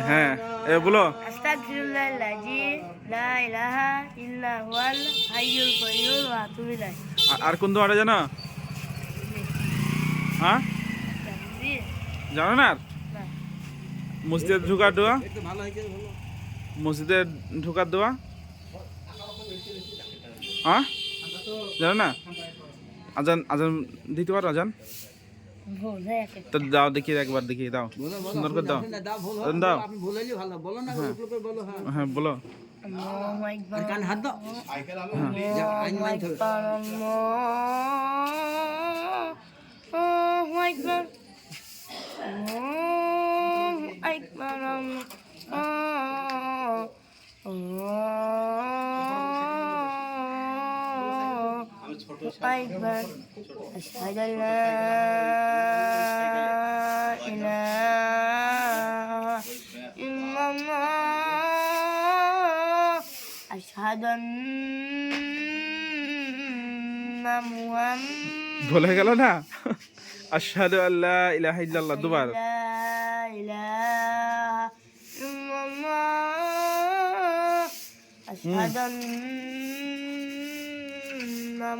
হ্যাঁ বলো। আস্তাগফিরুল্লাহাল্লাযী লা ইলাহা ইল্লা হুয়াল হাইয়ুল কাইয়্যুম ওয়া আতুবু ইলাইহি। আর কোন দোয়াটা জানো? হ্যাঁ জানো না? আর মসজিদে ঢোকার দোয়া, মসজিদে ঢোকার দোয়া, হ্যাঁ জানো না? আজান আজান দিতে পারো? আজান তো দাও, দেখি একবার, দেখি দাও, সুন্দর করে দাও, দাও। হ্যাঁ বলো। আল্লাহু আকবার। কান হাত দাও। আল্লাহু আকবার। আল্লাহু আকবার। আল্লাহু আকবার। আকবার। আশহাদু আল্লা ইলাহা ইল্লাল্লাহ। আশহাদু আন্না মুহাম্মাদান ভুলে গেল না? আশহাদু আল্লা ইলাহা ইল্লাল্লাহ দুবার। লা ইলাহা ইল্লাল্লাহ। আশহাদু আন্না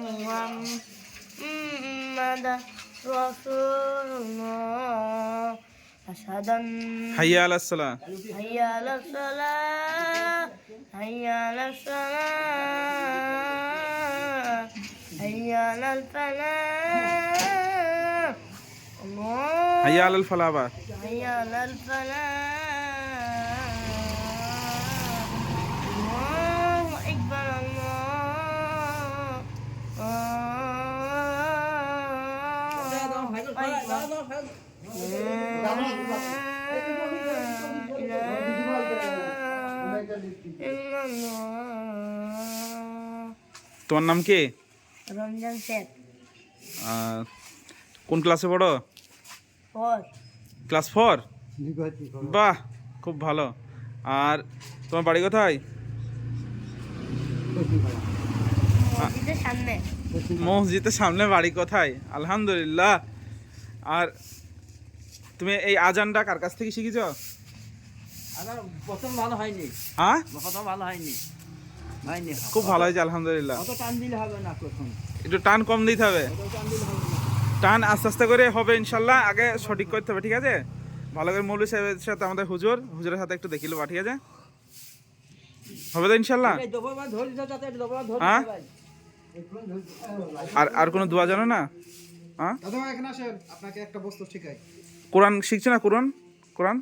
মুহাম্মাদান রাসূলুল্লাহ। আশহাদু আন্না হাইয়া আলাস সালাহ। হাইয়া আলাস সালাহ। হাইয়া আলাস সালাহ। হাইয়া আলাল ফালাহ। আল্লাহ হাইয়া আলাল ফালাহ আবার। হাইয়া আলাল ফালাহ। আল্লাহু আকবার। তোমার নাম কি? রমজান শেখ। কোন ক্লাসে পড়ো? For class 4। বাহ, খুব ভালো। আর তোমার বাড়ি কোথায়? মসজিদের সামনে। মসজিদের সামনে বাড়ি কোথায়? আলহামদুলিল্লাহ। আর তুমি এই আজানটা কার কাছ থেকে শিখেছ? আবার প্রথম ভালো হয়নি, হ্যাঁ প্রথম ভালো হয়নি, হয়নি। খুব ভালো হয়েছে আলহামদুলিল্লাহ। অত টান দিলে হবে না, প্রথম একটু টান কম দিতে হবে, অত টান দিলে হবে না। টান আস্তে আস্তে করে হবে ইনশাল্লাহ। আগে সঠিক করতে হবে, ঠিক আছে? ভালো করে মৌলভী সাহেবের সাথে আমাদের হুজুরের সাথে একটু দেখিল বা, ঠিক আছে? হবে তো ইনশাল্লাহ? এই দোববার ধরে দাও, তাতে দোববার ধরে হ্যাঁ? দাও ভাই। আর কোনো দোয়া জানো না? হ্যাঁ, দাদা ভাই এখানে আসেন, আপনাকে একটা বস্তু শিখাই। কোরআন শিখছো না? কোরআন কোরআন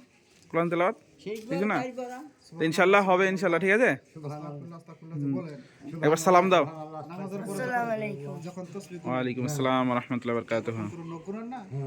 কোরআন তেলাওয়াত সেইগুলো ঠিক না? ট্রাই করা। তো ইনশাল্লাহ হবে ইনশাল্লাহ, ঠিক আছে? আস্তাগফিরুল্লাহ, আস্তাগফিরুল্লাহ বলেন। একবার সালাম দাও। নামাজের পরে আসসালামু আলাইকুম। যখন তাসবিহ ওয়ালাইকুম আসসালাম ওয়া রাহমাতুল্লাহি ওয়া বারাকাতুহু। করুন না